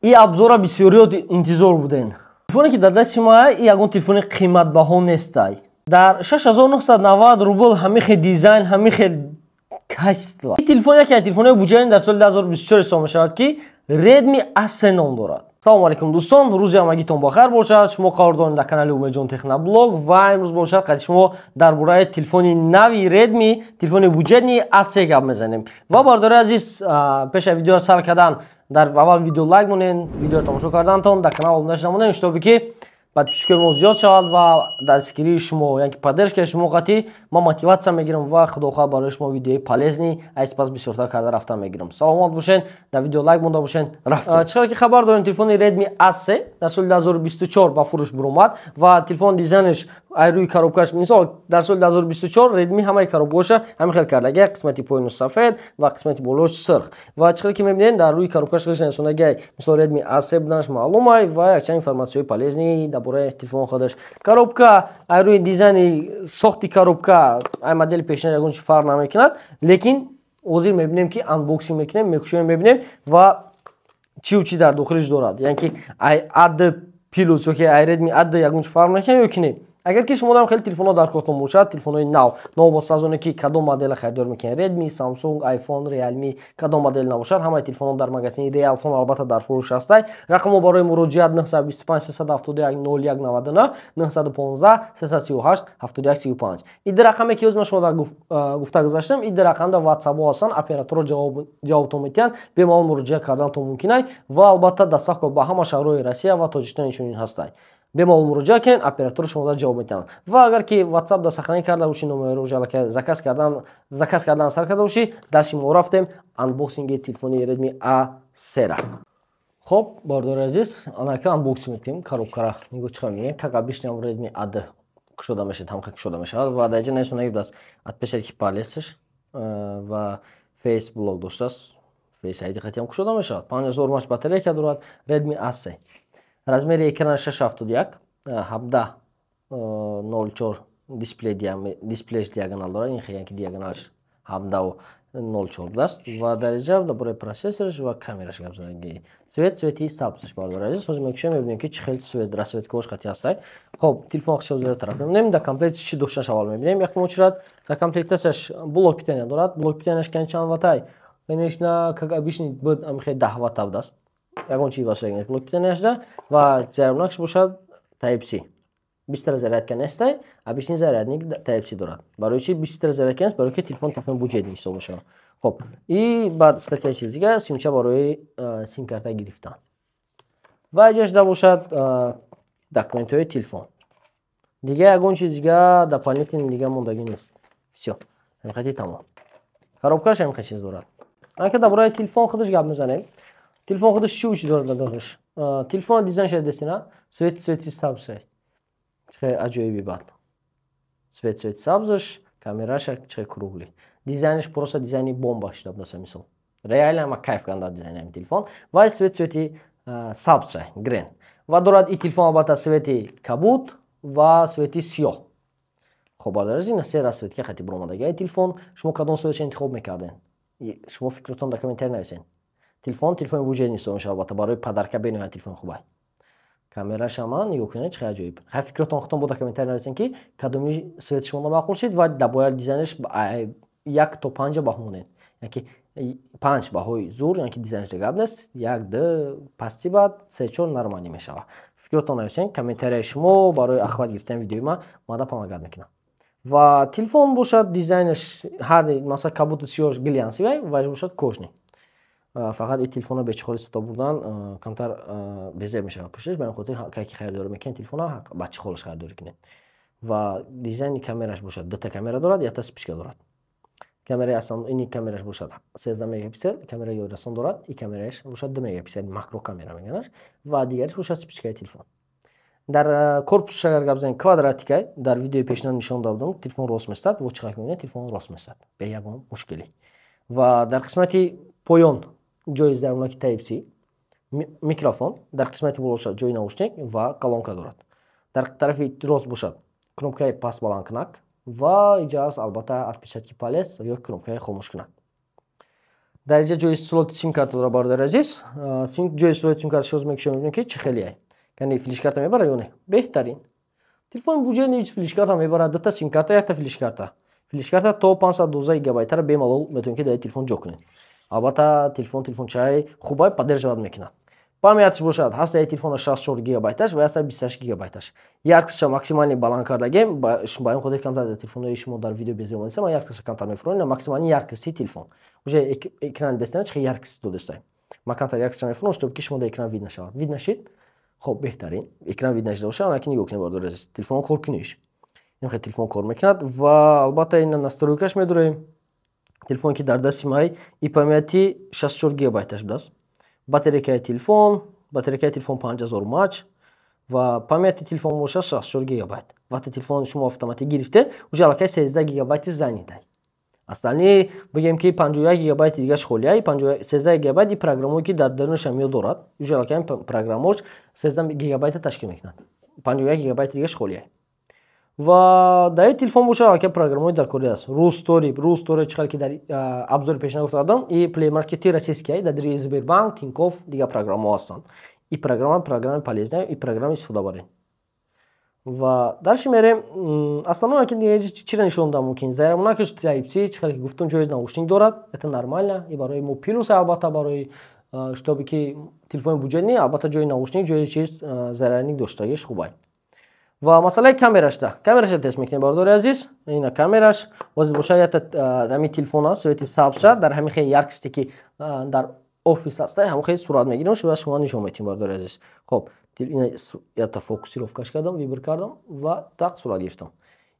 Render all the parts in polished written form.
این ابزار بسیاری انتظار بودین. تلفنی که در دست ما یکون تلفن قیمت بها نیست. در 6990 روبل همیشه دیزاین همیشه کشت. این تلفن یکی از تلفن‌های بودجه در سال 2024 استفاده می‌شود که ردمی اس نام دارد. سلام علیکم دوستان، روزی همگیتون بخیر باشد. شما قدردان در کانال اومجان تکنو بلاگ و امروز باشد قد شما درباره تلفن نوی ردمی تلفن بودجه اس گپ میزنیم. و باردار عزیز پیش ویدیو را سر کردن در اول ویدیو لایک مونین، ویدیو تماشا کردنتون در کانال نشمونین اشتراک که بعد پیشکش زیاد شود و دستگیری شما یعنی پادرش شما قطعی ما موتیواسیون میگیرم و خداخواه برای شما ویدیوی پالزنی از پس بسیار کرده رفتن میگیرم. سلامت باشین، در ویدیو لایک مونده باشین رفتن. چرا که خبر دارین تلفن ردمی اس در سال 2024 با فروش برآمد و تلفن دیزاینش روی کاروبکاش مثال در سال 2024 ردمی همه کاروبکاش همین خیلی کرده قسمتی پایین سفید و قسمتی بالاش سرخ و چرا که میبینین در روی کاروبکاش نشونگی مثال ردمی اس بودنش معلومه و یک چند اینفورماسیون پالزنی برای تلفن خودش. کاروبکا روی دیزاین ساختی کاروبکا ای مدل پیشنهاد یگون چی فرق نمیکند، لیکن اوزیر میبینیم که انبوکسینگ میکنیم میکشیم میبینیم و چی در داخلش دارد، یعنی که ای اد پیلوس که ای ردمی اد یگون چی فرق نمیکنه یا که اگر که شما خیلی تلفن در کارتون باشد تلفن‌های نو با سازونه که کدام مدل خریدار میکنید ردمی، سامسونگ، آیفون، ریالمی کدام مدل نباشد همه تلفن‌ها در مغازه ریال فون البته در فروش است. رقم برای مراجعت 925 371 0199 915 338 7135. این رقمی که از شما گفته گذاشتم این رقم در واتساپ هستن اپراتور جوابتون میتین به ما مراجعه کردنتون ممکنه و البته دستک با همه شهرهای روسیه و تاجیکستان چنین هستند. به ما مراجعه کن اپراتور شما جواب میتن و اگر که واتساپ در سخنی کرده باشی نمره رو جلکه زکاس کردن سر کرده باشی درش ما رفتیم انبوکسینگ تلفن ردمی A3. خب باردار عزیز انا که انبوکسینگ میکنیم коробка میگه چیکار میگه как обычно ردمی A شده میشه هم شده میشه و در جنس اون است отпечатки пальцев و فیس بلاگ داشته است فیس айди хотя هم شده میشه 5000 ماهش باتری که دارد ردمی A3. размери экрана 671 17.04 дисплейш диагонал дорад ин хеле ки диагоналш 17.04 аст ва дараҷа барои процессорш ва камераш гап зада цвети сабзш бардор азиз ҳозир мекушем мебинем ки чӣ хел свет расветкош қати ҳаст. хоб телефон хишо зада тараф мебинем дар комплектиш чӣ дошташ аввал мебинем як мочрат дар комплектасаш блок питания дорад блок питаниаш кани чанд ваттай конечно как обычный буд амхе 10 ватта будаст ягон чиз васояг блок питаниаш да ва заряднакш бошад Type C. Бистра зарядка нестай, обычный зарядник Type C дорад. Барои чи бистра зарядка нест, барои ки телефон буҷеди ҳисоб мешавад. Хоб, и баъд статья чизига симча барои сим-карта гирифтан. Ва ҷаш да бошад документҳои телефон. Дига ягон чизига дополнительный дига мондаги нест. Всё. Ҳамин тамом. коробкаш ҳамин чиз дорад. Ака да барои телефон худаш гап мезанем. Телефон худаш чӣ дорад додаш? Телефон дизайн шуд дестина свети сабз. Чӣ аҷоиби бад. Свети сабзаш, камераш чӣ круглый. Дизайнш просто дизайни бомба шуд даса мисол. Реально ма кайф канда дизайни телефон. Ва свети сабз, грин. Ва дорад и телефон албатта свети кабут ва свети сиёҳ. Хоб бардараз ин се расветка хати баромадаги телефон шумо кадом светш интихоб мекарден? Шумо фикртон дар комментарий нависен. Телефон буҷе нест иншалло албатта барои падарка бениҳоят телефон хубай. Камераш ҳама нигоҳ кунед чӣ аҷоиб. Ҳар фикртон худтон бо дар комментарий нависен ки кадоми свет шумо маъқул шид ва dabояд дизайнаш 1 то 5 баҳо монед. Яъне ки 5 баҳои зур яъне ки дизайнаш гап нест 1 2 пасти баъд 3 4 нормалӣ мешавад. Фикртон нависен комментарияи шумо барои ахват гирифтани видеои ман мада помогад мекунад. Ва телефон бошад дизайнаш ҳар масалан кабуту сиёҳ глянсивай ва бошад кожни. Фақат ин телефонро бечихоли сто бурдан камтар безеб мешавад пушташ ба ин хотир ки харидорӣ мекунед телефонро ба чихолаш харидорӣ кунед. Ва дизайни камераш бошад дута камера дорад якта спичка дорад. Камераи асл ини камераш бошад 13 мегапиксел, камераи ёрасон дорад, ин камераш бошад 2 мегапиксел макро камера меганаш ва дигараш бошад спичкаи телефон. Дар корпусш агар гап занем квадратика дар видеои пешнам нишон додам телефон рост меистад ва чиқар мебинед телефон рост меистад бе ягон мушкилӣ. Ва дар қисмати поён ҷои зармунаки Type C микрофон дар қисмати боло бошад ҷои наушник ва колонка дорад. Дар тарафи рост бошад кнопкаи паст баландкунак ва иҷа аст албатта отпечатки палец ё кнопкаи хомӯшкунак. дар инҷа ҷои слоти сим картаро бардор азиз. Ҷои слоти сим карта шоз мекушем бибинем ки чӣ хеле яъне флиш-карта мебара ё не. Беҳтарин телефони буҷаи флиш-карта мебарад, дута сим-карта, якта флиш-карта. Флиш-карта то 512 гигабайтара бемалол метавонед ки дар телефон ҷо кунед. Албатта телефончаи хубай поддерживать мекунад. Памятиш бошад, ҳаст дар телефона 64 гигабайташ ва ҳаст 28 гигабайташ. Яркостша максимални баланд кардагем, ба ин хотир камтар дар телефонои шумо дар видео безиён монисам, ва яркостша камтар мефурмонем, максимални яркости телефон. Уже экрани дестана чихи яркост додастаем. Ма камтар яркостша мефурмонем, чтобы ки шумо дар экран вид нашавад. Вид нашид? Хоб беҳтарин. Экран вид нашида бошад, ана ки нигоҳ кунед бардор азиз. Телефон кор куниш. Ин хел телефон кор мекунад ва албатта ин настройкаш медурем. Телефон ки дар дасти май и памяти 64 гигабайташ будаст. Батарейкаи телефон 5000 мАч ва памяти телефон бошад 64 гигабайт. Вақте телефон шумо автоматик гирифтед, уже аллакай 13 гигабайти занидад. Аслани бигем ки 51 гигабайти дигаш холияй, 13 гигабайти программое ки дар дарунаш ҳамё дорад. Уже аллакай программош 13 гигабайта ташкил мекунад. 51 гигабайти дигаш холияй. ва дар ин телефон бошад аллакай программои даркори аст. Рустори чихар ки дар абзори пешна гуфтадам, и Play Market российский, дар дери Сбербанк, Тинькофф дига программа ҳастанд. И программа полезная, и программа истифодабарин. Ва дарши мерем, основное ки чира нишон дам мумкин. Зарядонакаш Type-C чихар ки гуфтум ҷои наушник дорад, это нормально, и барои мо плюс албатта барои чтобы ки телефони буҷаи албатта ҷои наушник, ҷои чиз зарядник доштагиш хубай. ва масъалаи камерашда тест мекунем бардори азиз. Ина камераш боз бошад якта ҳамин телефона свети сабзша дар ҳамин хел яркости ки дар офис аста ҳамин хел сурат мегирем ва шумо нишон метем бардори азиз. Хоб ина якта фокусировкаш кардам, вибр кардам ва так сурат гирифтам.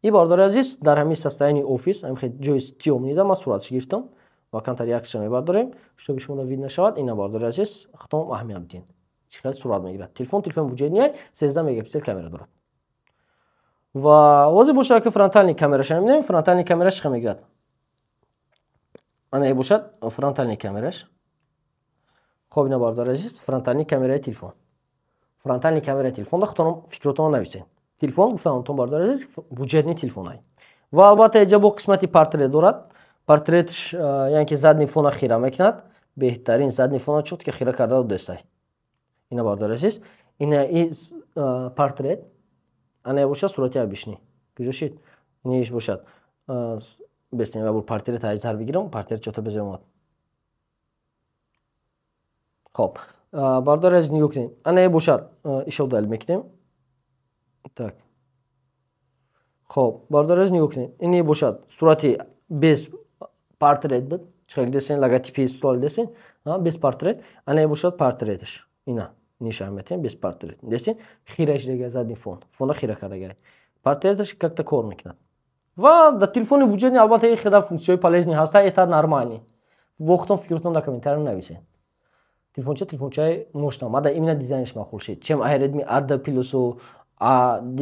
И бардори азиз дар ҳамин состоянии офис ҳамин хел ҷои тиёмнида ман суратш гирифтам ва камтар яркосша мебардорем, чтобы шумо вид нашавад. Ина бардори азиз хатом аҳамият бидин. Чӣ хел сурат мегирад. Телефон буҷаи 13 мегапиксел камера дорад. ва возе бошад ки фронтальни камераша мебинем. Фронтальни камераш чӣ мегирад? Ана бошад фронтальни камераш. Хоб ина бардор азиз, фронтальни камераи телефон. Фронтальни камераи телефонда худтон фикротон нависен. Телефон гуфтамтон бардор азиз, буҷетни телефонай. Ва албатта инҷа бо қисмати портрет дорад. Портретш яъне ки задни фона хира мекунад. Беҳтарин задни фона чуд ки хира карда додастай. Ина бардор азиз. Ина и портрет ана бошад сурати абишни. Гузошид. Ниш бошад. Беснем ва бо портрет айзар бигирам, портрет чота беземат. Хоб. Бардор аз нигоҳ кунед. Ана бошад ишода мекунем. Так. Хоб, бардор аз нигоҳ кунед. Ин бошад сурати без портрет буд. Чӣ десен логотипи стол десен, без портрет. Ана бошад портретш. Ина нишон метем без портрет. Десен хираш дега задни фона хира кардагай. Портретш как-то кор мекунад. Ва дар телефони буҷаи албатта ин хеда функсияи полезни ҳаста, это нормальни. Вохтон фикротон дар комментарий нависен. Телефончаи мошна, мада именно дизайнш маъқул шид. Чем Redmi A10 Plus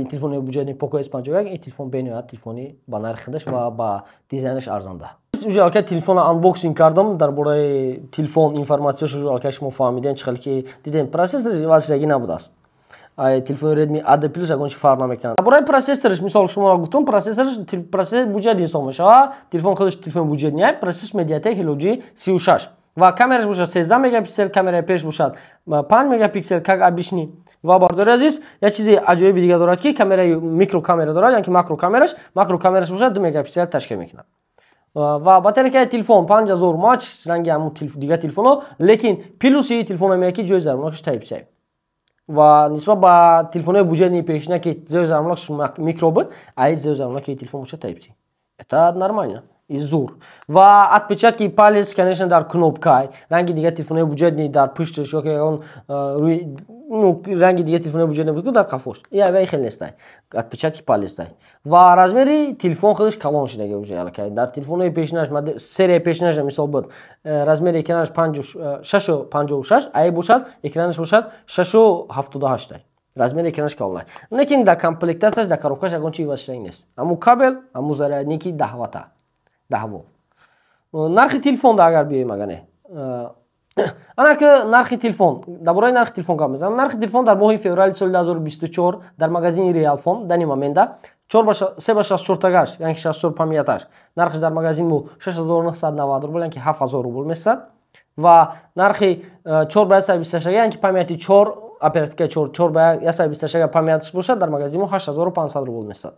телефони буҷаи Poco S51, ин телефон бениҳоят телефони ба нархидаш ва ба дизайнаш арзанда. Уже алка телефона анбоксинг кардам, дар бораи телефон информатсияш алка шумо фаҳмидем, чӣ хел ки дидем процессори васиягӣ набудааст. Телефони Redmi A10 Plus ягон чи фарқ намекунад. Дар бораи процессориш мисол шумо гуфтам, процессор буҷаи инсон мешавад. Телефон худаш телефони буҷаи процессор Mediatek Helio G36. ва камераш бошад 13 мегапиксел, камераи пеш бошад 5 мегапиксел, как обычный. Ва бардори азиз, як чизи аҷоиби дига дорад ки камераи микрокамера дорад, яъне ки макрокамераш бошад 2 мегапиксел ташкил мекунад. Ва батарейкаи телефон 5000 мАч, ранги ҳамун дига телефоно, лекин плюси телефона меяд ки ҷои зармонакаш Type-C. Ва нисбат ба телефонои буҷаи пешина ки ҷои зармонакаш микро буд, ай ҷои зармонаки телефон бошад Type-C. Это нормально. Изур. Ва отпечатки палец, конечно, дар кнопкай. Ранги дига телефони буҷаи дар пушташ, ёки он ранги дига телефони буҷаи буд дар қафош. Я хел нестай. Отпечатки палец дай. Ва размери телефон худаш калон шидага уже алакай. Дар телефони пешинаш, серия пешинаш мисол буд. Размери экранаш 6.56, ай бошад, экранаш бошад 6.78. Размери экранаш калон. Лекин дар комплектацияш, дар коробкаш ягон чизи васиштаи нест. Аму кабел, аму зарядники 10 ватта. 10 вол. Нархи телефон да агар биёем агане. Ана ки нархи телефон, дар бораи нархи телефон гап мезанам. Нархи телефон дар моҳи феврали соли 2024 дар магазини Realfon дани момента 364 яъне 64 памяташ. Нархи дар магазин мо 6990 рубл, яъне 7000 рубл месад. Ва нархи 4/128 яъне памяти 4 оперативка 4/128 памятиш бошад, дар магазин мо 8500 рубл месад.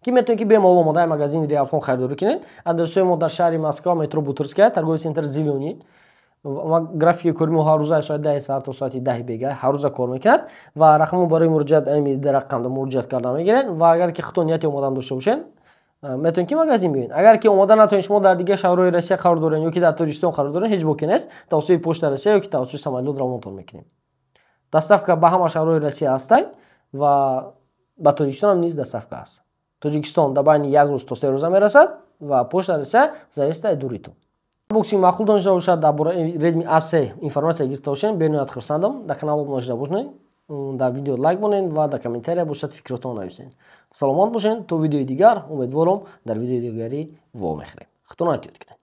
Ки метавонед ки бемол омодаи магазини Реалфон харидорӣ кунед. Адресои мо дар шаҳри Москва, метро Бутырская, торговый центр Зелёний. Графики кори мо ҳар рӯза соати 10 саат то соати 10 бега ҳар рӯза кор мекунад ва рақаму барои муроҷиат дар рақамда муроҷиат карда мегиред ва агар ки худтон нияти омодан дошта бошед метавонед ки магазин биёед. Агар ки омода натавонед, шумо дар дигар шаҳрҳои Россия қарор доред ёки дар Тоҷикистон қарор доред, ҳеҷ боки нест. Тавассути почта Россия ёки тавассути самолет равонтон мекунем. Доставка ба ҳама шаҳрҳои Россия ҳастай ва ба Тоҷикистон ҳам низ доставка аст. Тоҷикистон дар байни 1 рӯз то 3 рӯза мерасад ва почта Россия зависит дуритон. бокси маъқул доништа бошад дар бораи Redmi A3 информация гирифта бошед, бениҳоят хурсандам. Дар канал обуношида бошед, дар видео лайк бонед ва дар комментария бошад фикротон нависед. Саломат бошед, то видеои дигар умедворам дар видеои дигари вомехӯрем. Худтон эҳтиёт кунед.